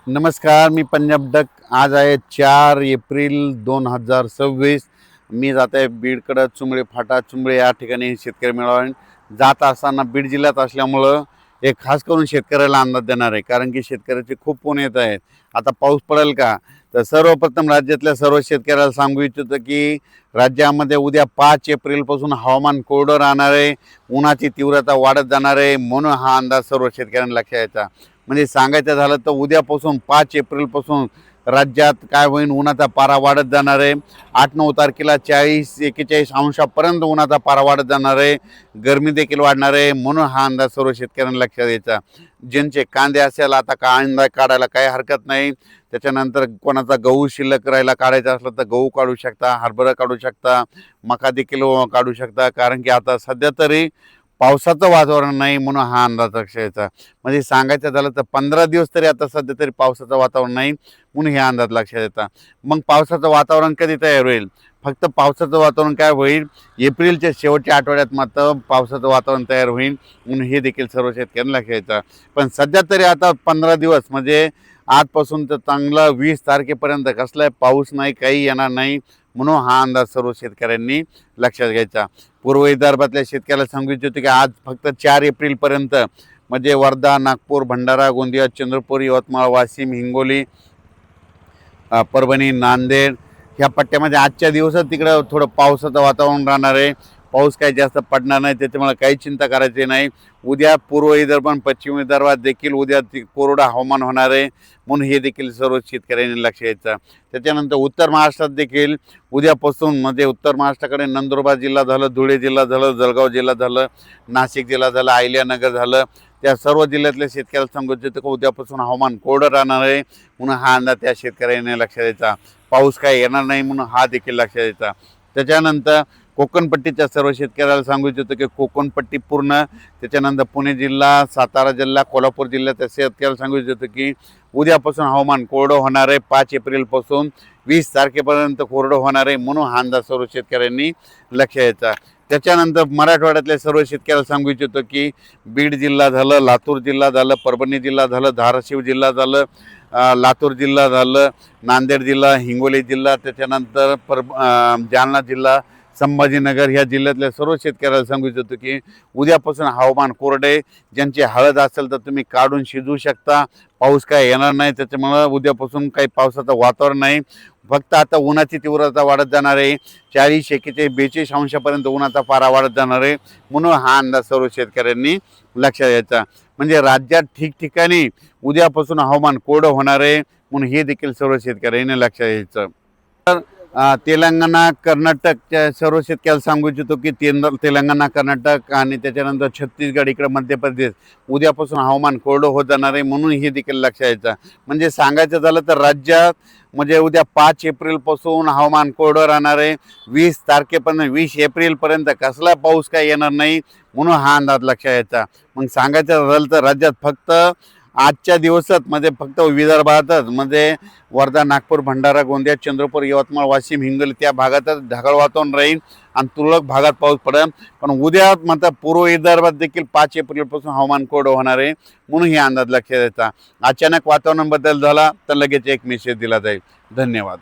नमस्कार, मी पंजाब डक। आज आहे 4 एप्रिल 2026। मी जात आहे बीडकडं, चुंबळे फाटा चुंबळे या ठिकाणी शेतकरी मेळावा जात असताना बीड जिल्ह्यात असल्यामुळं एक खास करून शेतकऱ्याला अंदाज देणार आहे, कारण की शेतकऱ्याचे खूप फोन येत आहेत। आता पाऊस पडेल का? तर सर्वप्रथम राज्यातल्या सर्व शेतकऱ्याला सांगू इच्छितो की राज्यामध्ये उद्या 5 एप्रिलपासून हवामान कोरडं राहणार आहे, उन्हाची तीव्रता वाढत जाणार आहे, म्हणून हा अंदाज सर्व शेतकऱ्यांना लक्षात यायचा। म्हणजे सांगायचं झालं तर उद्यापासून 5 एप्रिलपासून राज्यात काय होईल, उन्हाचा पारा वाढत जाणार आहे। 8-9 तारखेला 40-41 अंशापर्यंत उन्हाचा पारा वाढत जाणार आहे, गरमी देखील वाढणार आहे, म्हणून हा अंदाज सर्व शेतकऱ्यांना लक्षात द्यायचा। ज्यांचे कांदे असेल आता कांदा काढायला काही हरकत नाही, त्याच्यानंतर कोणाचा गहू शिल्लक राहायला काढायचा असला तर गहू काढू शकता, हरभरा काढू शकता, मका देखील काढू शकता, कारण की आता सध्या तरी पावसाचं वातावरण नाही, म्हणून हा अंदाज लक्षात यायचा। म्हणजे सांगायचं झालं तर 15 दिवस तरी आता सध्या तरी पावसाचं वातावरण नाही, म्हणून हे अंदाज लक्षात येतात। मग पावसाचं वातावरण कधी तयार होईल? फक्त पावसाचं वातावरण काय होईल, एप्रिलच्या शेवटच्या आठवड्यात मात्र पावसाचं वातावरण तयार होईल, म्हणून हे देखील सर्व शेतकऱ्यांना लक्षात यायचं। पण सध्या तरी आता 15 दिवस म्हणजे आजपासून तर चांगला 20 तारखेपर्यंत कसलाही पाऊस नाही, काही येणार नाही, म्हणून हा अंदाज सर्व शेतकऱ्यांनी लक्षात घ्यायचा। पूर्व विदर्भातल्या शेतकऱ्याला सांगू इच्छितो की आज फक्त 4 एप्रिलपर्यंत म्हणजे वर्धा, नागपूर, भंडारा, गोंदिया, चंद्रपूर, यवतमाळ, वाशिम, हिंगोली, परभणी, नांदेड ह्या पट्ट्यामध्ये आजच्या दिवसात तिकडं थोडं पावसाचं वातावरण राहणार आहे। पाऊस काही जास्त पडणार नाही, त्याच्यामुळे काही चिंता करायची नाही। उद्या पूर्व विदर्भ आणि पश्चिम विदर्भात देखील उद्या कोरडं हवामान होणार आहे, म्हणून हे देखील सर्व शेतकऱ्यांनी लक्ष द्यायचं। त्याच्यानंतर उत्तर महाराष्ट्रात देखील उद्यापासून म्हणजे उत्तर महाराष्ट्राकडे नंदुरबार जिल्हा झालं, धुळे जिल्हा झालं, जळगाव जिल्हा झालं, नाशिक जिल्हा झालं, अहिल्यानगर झालं, त्या सर्व जिल्ह्यातल्या शेतकऱ्याला सांगू इच्छितो की उद्यापासून हवामान कोरडं राहणार आहे, म्हणून हा अंदाज त्या शेतकऱ्यांनी लक्षात द्यायचा। पाऊस काय येणार नाही, म्हणून हा देखील लक्षात द्यायचा। त्याच्यानंतर कोकणपट्टीच्या सर्व शेतकऱ्याला सांगू इच्छितो की कोकणपट्टी पूर्ण, त्याच्यानंतर पुणे जिल्हा, सातारा जिल्हा, कोल्हापूर जिल्ह्याच्या शेतकऱ्याला सांगू इच्छितो की उद्यापासून हवामान कोरडं होणार आहे। 5 एप्रिलपासून 20 तारखेपर्यंत कोरडं होणार आहे, म्हणून हा अंदाज सर्व शेतकऱ्यांनी लक्ष द्यायचा। त्याच्यानंतर मराठवाड्यातल्या सर्व शेतकऱ्याला सांगू इच्छितो की बीड जिल्हा झालं, लातूर जिल्हा झालं, परभणी जिल्हा झालं, धाराशिव जिल्हा झालं, लातूर जिल्हा झालं, नांदेड जिल्हा, हिंगोली जिल्हा, त्याच्यानंतर जालना जिल्हा, संभाजीनगर ह्या जिल्ह्यातल्या सर्व शेतकऱ्याला सांगू इच्छितो की उद्यापासून हवामान कोरडे, ज्यांची हळद असेल तर तुम्ही काढून शिजवू शकता। पाऊस काय येणार नाही, त्याच्यामुळे उद्यापासून काही पावसाचं वातावरण नाही। फक्त आता उन्हाची तीव्रता वाढत जाणार आहे, 40-41-42 अंशापर्यंत उन्हाचा पारा वाढत जाणार आहे, म्हणून हा अंदाज सर्व शेतकऱ्यांनी लक्षात घ्यायचा। म्हणजे राज्यात ठिकठिकाणी उद्यापासून हवामान कोरडं होणार आहे, म्हणून हे देखील सर्व शेतकऱ्यांनी लक्षात घ्यायचं। तर तेलंगणा, कर्नाटकच्या सर्व शेतकऱ्याला सांगू इच्छितो की तेलंगणा, कर्नाटक आणि त्याच्यानंतर छत्तीसगड, इकडे मध्य प्रदेश उद्यापासून हवामान कोरडं होत जाणार आहे, म्हणून हे देखील लक्षात यायचं। म्हणजे सांगायचं झालं तर राज्यात म्हणजे उद्या 5 एप्रिलपासून हवामान कोरडं राहणार आहे, 20 तारखेपर्यंत 20 एप्रिलपर्यंत कसला पाऊस काय येणार नाही, म्हणून हा अंदाज लक्षात यायचा। मग सांगायचं झालं तर राज्यात फक्त आजच्या दिवसात म्हणजे फक्त विदर्भातच म्हणजे वर्धा, नागपूर, भंडारा, गोंदिया, चंद्रपूर, यवतमाळ, वाशिम, हिंगोली त्या भागातच ढगाळ वातावरण राहील आणि तुरळक भागात पाऊस पडेल। पण उद्या मात्र पूर्व विदर्भात देखील 5 एप्रिलपासून हवामान कोरडं होणार आहे, म्हणून हे अंदाज लक्षात द्यायचा। अचानक वातावरण बदल झाला तर लगेच एक मेसेज दिला जाईल। धन्यवाद।